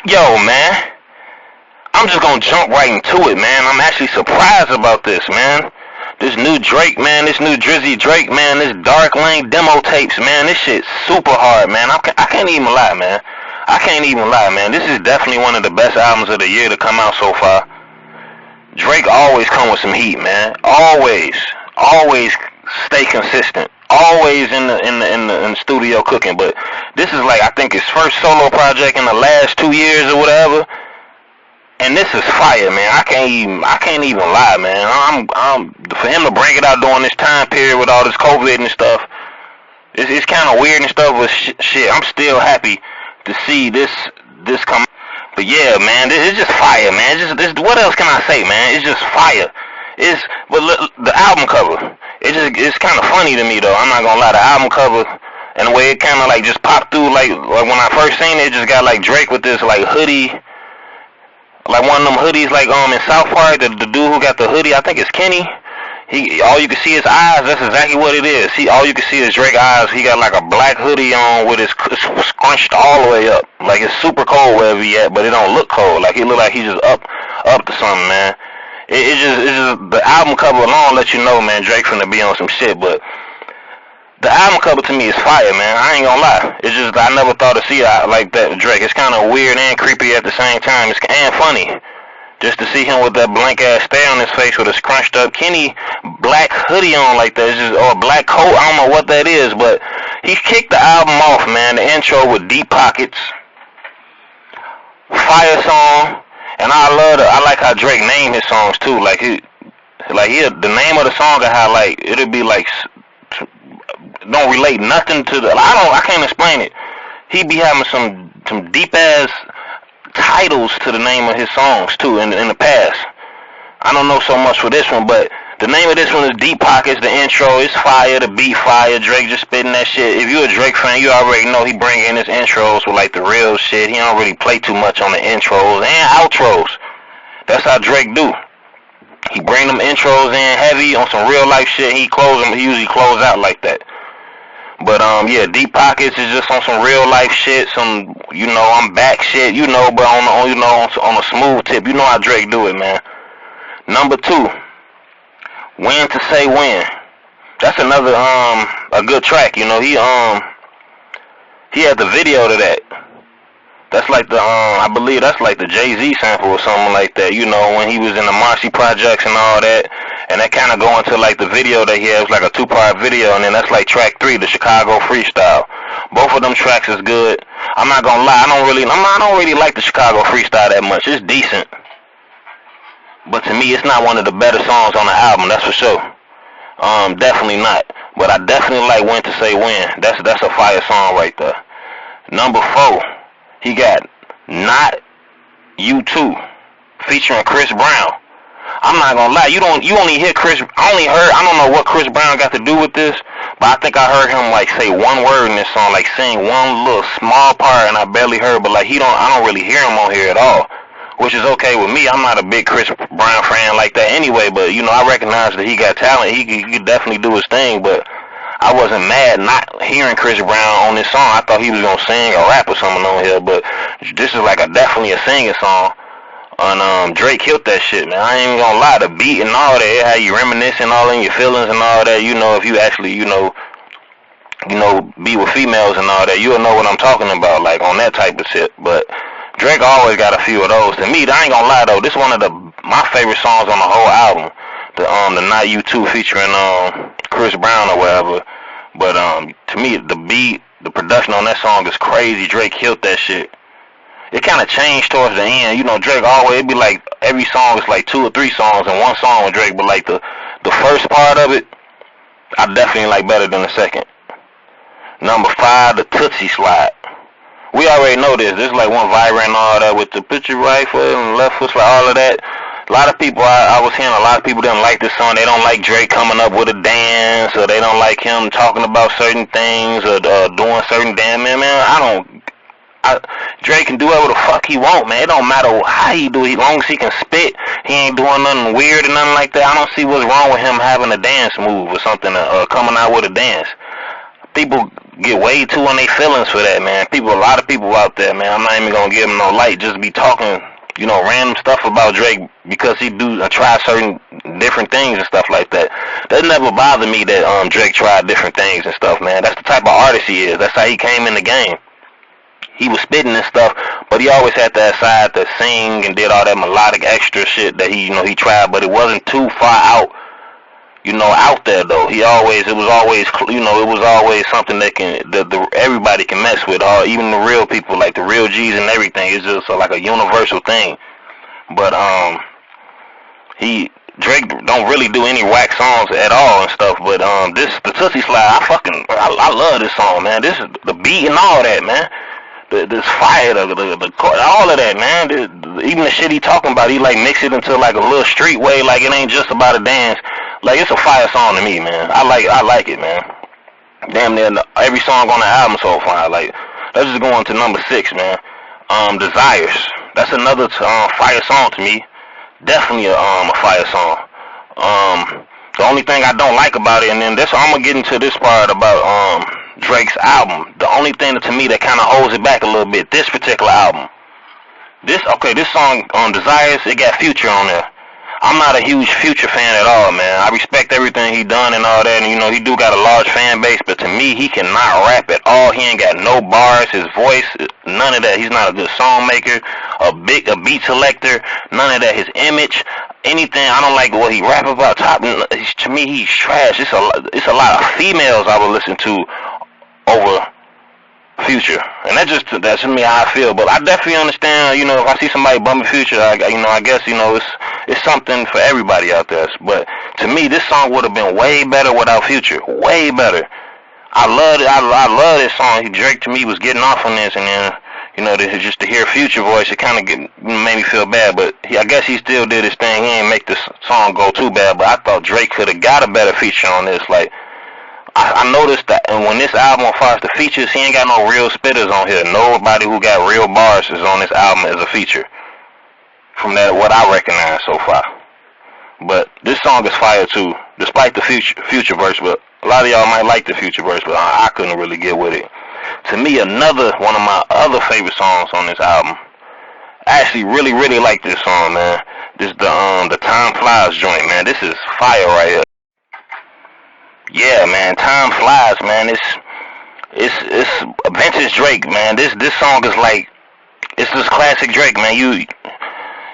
Yo, man, I'm just gonna jump right into it, man. I'm actually surprised about this, man. This new Drake, man, this new Drizzy Drake, man, this Dark Lane demo tapes, man, this shit's super hard, man. I can't even lie, man. I can't even lie, man. This is definitely one of the best albums of the year to come out so far. Drake always come with some heat, man. Always stay consistent. Always in the studio cooking. But this is like I think his first solo project in the last 2 years or whatever. And this is fire, man. I can't even lie, man. I'm for him to bring it out during this time period with all this COVID and stuff. It's kind of weird and stuff, but shit, I'm still happy to see this come. But yeah, man, it's just fire, man. What else can I say, man? It's just fire. But look, the album cover, it's kind of funny to me though. I'm not gonna lie, the album cover and the way it kind of like just popped through, like when I first seen it, just got like Drake with this like hoodie. Like one of them hoodies, like in South Park, the dude who got the hoodie, I think it's Kenny. All you can see is eyes. That's exactly what it is. All you can see is Drake eyes. He got like a black hoodie on with his scrunched all the way up. Like it's super cold wherever he at, but it don't look cold. Like he look like he just up to something, man. It's just the album cover alone let you know, man. Drake finna be on some shit, but the album cover to me is fire, man. I ain't gonna lie. It's just I never thought to see it like that with Drake. It's kind of weird and creepy at the same time. It's and funny. Just to see him with that blank ass stare on his face with a scrunched up Kenny black hoodie on like that, or a black coat. I don't know what that is, but he kicked the album off, man. The intro with Deep Pockets, fire song, and I like how Drake named his songs too. The name of the song and how like it'll be like don't relate nothing to I can't explain it. He be having some deep ass titles to the name of his songs too in the past. I don't know so much for this one, but the name of this one is Deep Pockets. The intro is fire, the beat fire. Drake just spitting that shit. If you're a Drake fan, you already know he bring in his intros with like the real shit. He don't really play too much on the intros and outros. That's how Drake do. He bring them intros in heavy on some real life shit. He usually close out like that. But yeah, Deep Pockets is just on some real life shit, some I'm back shit, but on a smooth tip. You know how Drake do it, man. Number 2, When to Say When. That's another a good track. He had the video to that. That's like I believe that's like the Jay-Z sample or something like that. When he was in the Marcy Projects and all that. And that kind of go into like the video that he has, like a 2-part video, and then that's like track 3, the Chicago Freestyle. Both of them tracks is good. I'm not gonna lie, I don't really like the Chicago Freestyle that much. It's decent, but to me, it's not one of the better songs on the album. That's for sure. Definitely not. But I definitely like When to Say When. That's a fire song right there. Number 4, he got Not You Too, featuring Chris Brown. I'm not gonna lie, you only hear I don't know what Chris Brown got to do with this, but I think I heard him like say one word in this song, like sing one little small part, and I barely heard, but like I don't really hear him on here at all, which is okay with me. I'm not a big Chris Brown fan like that anyway, but I recognize that he got talent. He could definitely do his thing, but I wasn't mad not hearing Chris Brown on this song. I thought he was gonna sing or rap or something on here, but this is like definitely a singing song. And Drake killed that shit, man. I ain't gonna lie, the beat and all that, how you reminiscing all in your feelings and all that. If you actually, be with females and all that, you'll know what I'm talking about, like on that type of shit. But Drake always got a few of those. To me, I ain't gonna lie though, this is one of my favorite songs on the whole album. The Not You Too featuring Chris Brown or whatever. But to me, the beat, the production on that song is crazy. Drake killed that shit. It kind of changed towards the end. Drake always, it'd be like every song is like 2 or 3 songs in one song with Drake, but like the first part of it, I definitely like better than the second. Number 5, the Tootsie Slide. We already know this. This is like one vibrant and all that with the picture right foot and left foot, like all of that. A lot of people, I was hearing a lot of people didn't like this song. They don't like Drake coming up with a dance, or they don't like him talking about certain things or doing certain dance. Man, Drake can do whatever the fuck he want, man. It don't matter how he do it. As long as he can spit, he ain't doing nothing weird or nothing like that. I don't see what's wrong with him having a dance move or something, coming out with a dance. People get way too in their feelings for that, man. A lot of people out there, man, I'm not even gonna give them no light, just be talking, random stuff about Drake because he try certain different things and stuff like that. That never bothered me that Drake tried different things and stuff, man. That's the type of artist he is. That's how he came in the game. He was spitting and stuff, but he always had that side to sing and did all that melodic extra shit that he tried, but it wasn't too far out, out there though. It was always something that everybody can mess with, or even the real people, like the real G's and everything. It's just like a universal thing. But Drake don't really do any whack songs at all and stuff. But the Tootsie Slide, I love this song, man. This is the beat and all that, man. This fire, the all of that, man. Even the shit he talking about, he like mix it into like a little street way, like it ain't just about a dance. Like it's a fire song to me, man. I like it, man. Damn near every song on the album so far. Like, let's just go on to number 6, man. Desires. That's another fire song to me. Definitely a fire song. The only thing I don't like about it, and then I'm gonna get into this part about Drake's album. The only thing to me that kind of holds it back a little bit, this particular album. This song Desires, it got Future on there. I'm not a huge Future fan at all, man. I respect everything he done and all that, and he do got a large fan base, but to me, he cannot rap at all. He ain't got no bars, his voice, none of that. He's not a good song maker, a beat selector, none of that. His image, anything, I don't like what he rap about. To me, he's trash. It's a lot of females I would listen to over Future, and that's me how I feel. But I definitely understand, if I see somebody bumping Future, I guess it's something for everybody out there. But to me, this song would have been way better without Future, way better. I love this song. Drake to me was getting off on this, and then just to hear Future voice, it kind of made me feel bad. But I guess he still did his thing. He ain't make this song go too bad. But I thought Drake could have got a better feature on this, like. I noticed that, and when this album, as far as the features, he ain't got no real spitters on here. Nobody who got real bars is on this album as a feature. From what I recognize so far. But this song is fire too, despite the future verse. But a lot of y'all might like the Future verse, but I couldn't really get with it. To me, another one of my other favorite songs on this album. I actually really, really like this song, man. This the Time Flies joint, man. This is fire right here. Yeah, man, Time Flies, man. It's vintage Drake, man. This song is like, it's this classic Drake, man.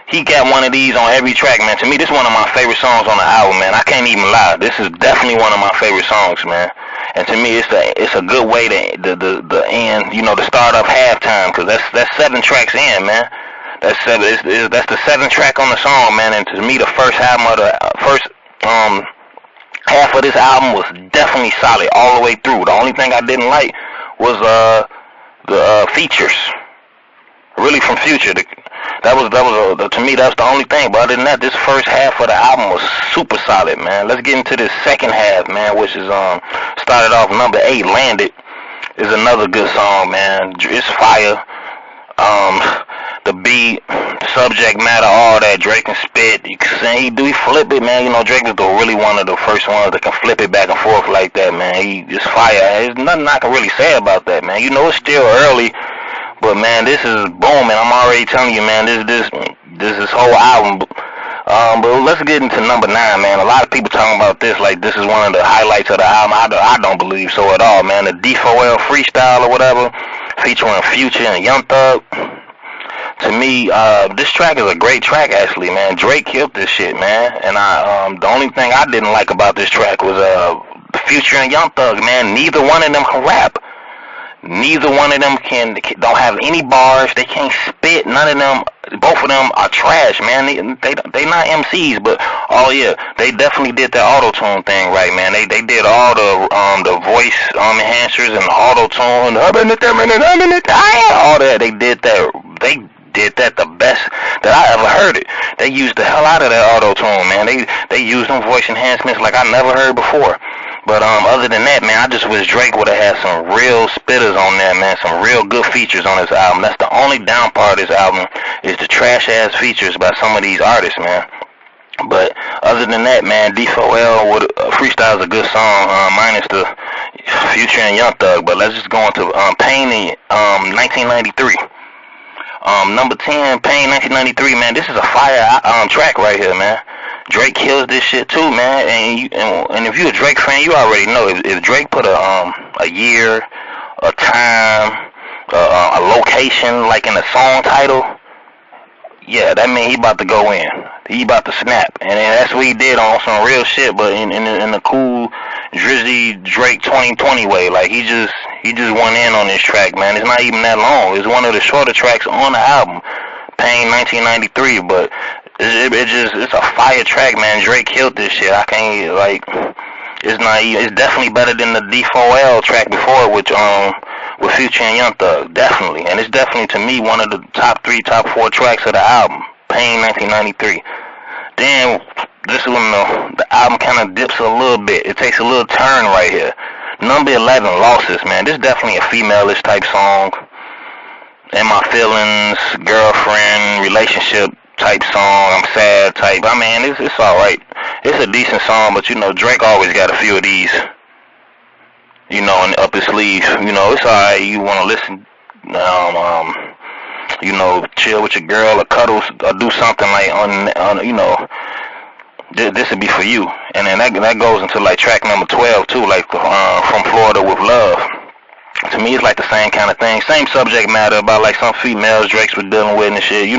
He got one of these on every track, man. To me, this is one of my favorite songs on the album, man. I can't even lie. This is definitely one of my favorite songs, man. And to me, it's a good way to the end, the start of halftime, because that's 7 tracks in, man. That's the 7th track on the song, man. And to me, the first half of this album was definitely solid all the way through. The only thing I didn't like was the features, really from Future. That was to me, that's the only thing. But other than that, this first half of the album was super solid, man. Let's get into this second half, man, which is started off number 8, Landed, is another good song, man. It's fire. The beat, the subject matter, all that. Drake can spit. You can say he flip it, man. Drake is really one of the first ones that can flip it back and forth like that, man. He just fire. There's nothing I can really say about that, man. It's still early, but man, this is booming. I'm already telling you, man. This whole album. But let's get into number 9, man. A lot of people talking about this like this is one of the highlights of the album. I don't believe so at all, man. The D4L freestyle or whatever, featuring Future and Young Thug. To me, this track is a great track, actually, man. Drake killed this shit, man. And the only thing I didn't like about this track was Future and Young Thug, man. Neither one of them can rap. Neither one of them don't have any bars. They can't spit. None of them. Both of them are trash, man. They not MCs, but oh yeah, they definitely did that auto-tune thing right, man. They did all the voice enhancers and auto-tune. All that. They did that. They did that the best that I ever heard it. They used the hell out of that auto-tune, man. They used them voice enhancements like I never heard before. But other than that, man, I just wish Drake would have had some real spitters on there, man. Some real good features on this album. That's the only down part of this album, is the trash-ass features by some of these artists, man. But other than that, man, D4L Freestyle is a good song, minus the Future and Young Thug, but let's just go into Pain in 1993. Number 10, Pain 1993, man. This is a fire track right here, man. Drake kills this shit too, man. And if you're a Drake fan, you already know if Drake put a year, a time, a location like in the song title, yeah, that mean he about to go in. He about to snap, and then that's what he did on some real shit, but in a cool Drizzy Drake 2020 way. Like he just went in on this track, man. It's not even that long. It's one of the shorter tracks on the album, Pain 1993, but it's a fire track, man. Drake killed this shit. I can't like. It's definitely better than the D4L track before, with Future and Young Thug, definitely. And it's definitely, to me, one of the top 3, top 4 tracks of the album, Pain 1993. Then, this is when the album kind of dips a little bit. It takes a little turn right here. Number 11, Losses, man. This is definitely a female-ish type song. And my feelings, girlfriend, relationship type song, I'm sad type. I mean, it's alright. It's a decent song, but, Drake always got a few of these, up his sleeve. It's alright. You want to listen, chill with your girl or cuddle or do something like on this would be for you. And then that goes into like track number 12 too, like From Florida with Love. To me, it's like the same kind of thing, same subject matter about like some females Drake's was dealing with and shit.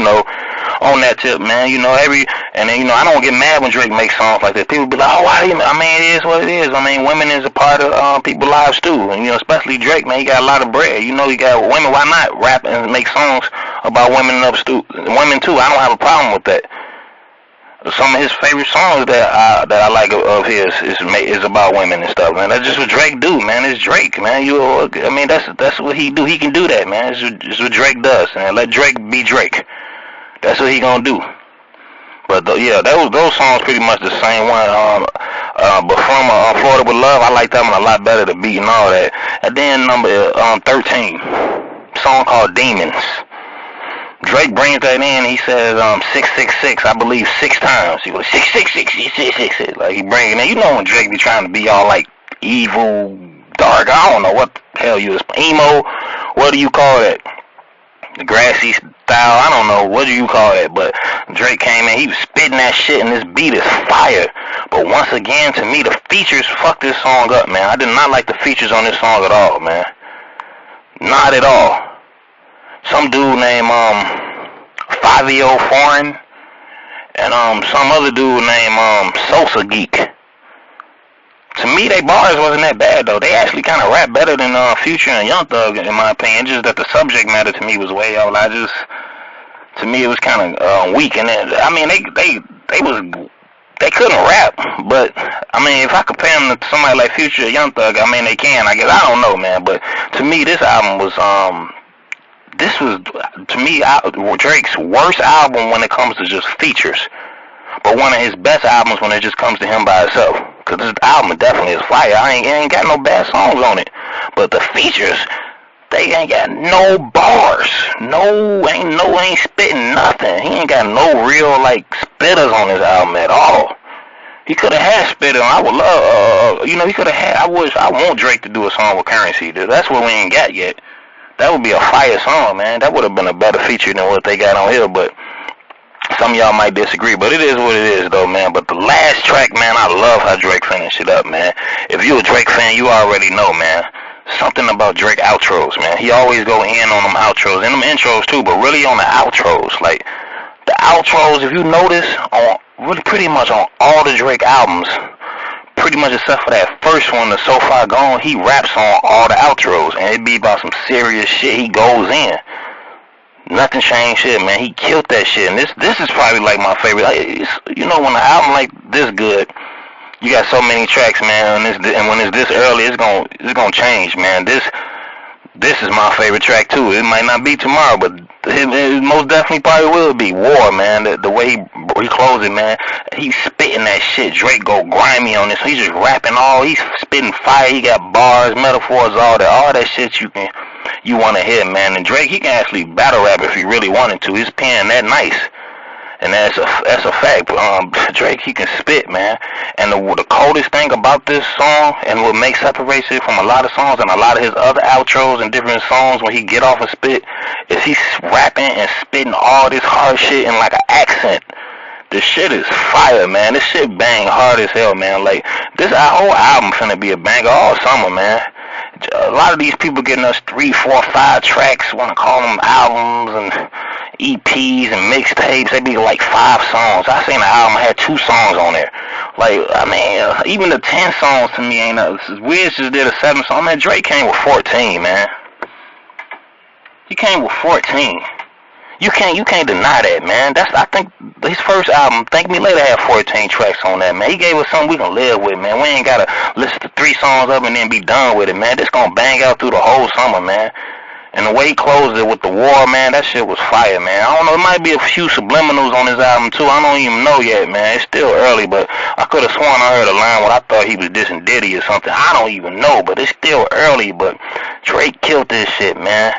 On that tip, man. I don't get mad when Drake makes songs like that. People be like, oh, why do you? I mean, it is what it is. I mean, women is a part of people's lives too, and especially Drake, man. He got a lot of bread. He got women. Why not rap and make songs about women women too? I don't have a problem with that. Some of his favorite songs that I like of his is about women and stuff, man. That's just what Drake do, man. It's Drake, man. That's what he do. He can do that, man. It's what Drake does, and let Drake be Drake. That's what he gonna do. But those songs pretty much the same one. But from Florida with Love, I like that one a lot better, the beat and all that. And then number 13, song called Demons. Drake brings that in. He says 666, I believe, 6 times. He goes 666, 666. Like he bring it in. When Drake be trying to be all like evil, dark. I don't know what the hell emo. What do you call that? The grassy style, I don't know, what do you call it, but Drake came in, he was spitting that shit, and this beat is fire. But once again, to me, the features fucked this song up, man. I did not like the features on this song at all, man. Not at all. Some dude named Fabio Foreign, and some other dude named Sosa Geek. To me, they bars wasn't that bad, though. They actually kind of rap better than Future and Young Thug, in my opinion. Just that the subject matter to me was way out. To me, it was kind of weak. And then, I mean, they couldn't rap. But, I mean, if I compare them to somebody like Future or Young Thug, I mean, they can, I guess. I don't know, man. But to me, this album was, to me, Drake's worst album when it comes to just features. But one of his best albums when it just comes to him by himself. Because this album definitely is fire. I ain't got no bad songs on it. But the features, they ain't got no bars. Ain't spitting nothing. He ain't got no real, like, spitters on his album at all. He could have had spitter. I would love, he could have had, I want Drake to do a song with Currency. Dude. That's what we ain't got yet. That would be a fire song, man. That would have been a better feature than what they got on here, but some of y'all might disagree, but it is what it is, though, man. But the last track, man, I love how Drake finished it up, man. If you're a Drake fan, you already know, man. Something about Drake outros, man. He always go in on them outros, and them intros, too, but really on the outros. Like, the outros, if you notice, really pretty much on all the Drake albums, pretty much except for that first one, the So Far Gone, he raps on all the outros, and it be about some serious shit. He goes in. Nothing changed shit, man. He killed that shit, and this is probably like my favorite. When an album like this good, you got so many tracks, man, and when it's this early, it's gonna change, man. This is my favorite track too. It might not be tomorrow, but it most definitely probably will be. War, man. The way he closed it, man. He's spitting that shit. Drake go grimy on this. He's just rapping he's spitting fire. He got bars, metaphors, all that shit you want to hear, man. And Drake, he can actually battle rap if he really wanted to. His pen that nice. and that's a fact. Drake, he can spit, man. And the coldest thing about this song, and what makes separates it from a lot of songs and a lot of his other outros and different songs when he get off and spit, is he's rapping and spitting all this hard shit in like an accent. This shit is fire, man. This shit bang hard as hell, man. Like, our whole album finna be a banger all summer, man. A lot of these people getting us 3, 4, 5 tracks, want to call them albums and EPs and mixtapes. They be like 5 songs. I seen the album had 2 songs on there. Like, I mean, even the 10 songs to me ain't nothing. Wiz just did a 7 song. Man, Drake came with 14, man. He came with 14. You can't deny that, man. I think his first album, Thank Me Later, had 14 tracks on that, man. He gave us something we can live with, man. We ain't gotta listen to 3 songs up and then be done with it, man. This gonna bang out through the whole summer, man. And the way he closed it with The War, man, that shit was fire, man. I don't know, it might be a few subliminals on his album, too. I don't even know yet, man. It's still early, but I could have sworn I heard a line where I thought he was dissing Diddy or something. I don't even know, but it's still early. But Drake killed this shit, man.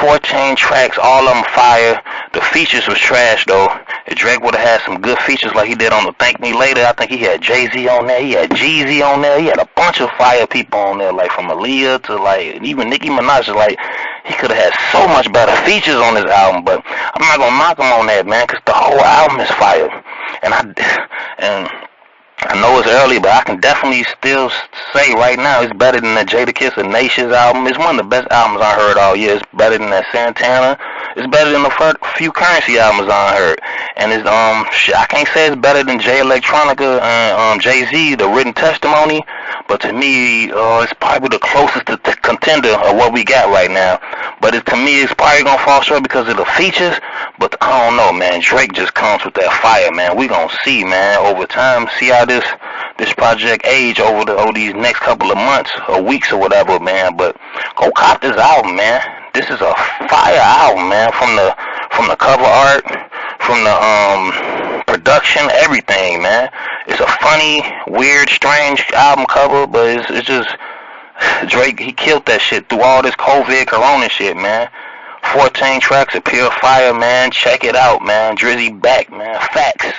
14 tracks, all of them fire. The features was trash, though. If Drake would have had some good features like he did on the Thank Me Later, I think he had Jay-Z on there, he had Jeezy on there, he had a bunch of fire people on there, like from Aaliyah to like even Nicki Minaj. Like, he could have had so much better features on this album, but I'm not gonna knock him on that, man, because the whole album is fire. And I know it's early, but I can definitely still say right now it's better than the Jadakiss and Nations album. It's one of the best albums I heard all year. It's better than that Santana. It's better than the few Currency albums I heard. And it's I can't say it's better than Jay Electronica and Jay-Z, the Written Testimony, but to me, it's probably the closest to contender of what we got right now. But to me, it's probably gonna fall short because of the features. But I don't know, man. Drake just comes with that fire, man. We gonna see, man, over time. See how this project age over these next couple of months or weeks or whatever, man. But go cop this album, man. This is a fire album, man. From the cover art, from the production, everything, man. It's a funny, weird, strange album cover, but it's just Drake. He killed that shit through all this COVID, Corona shit, man. 14 tracks of pure fire, man. Check it out, man. Drizzy back, man. Facts.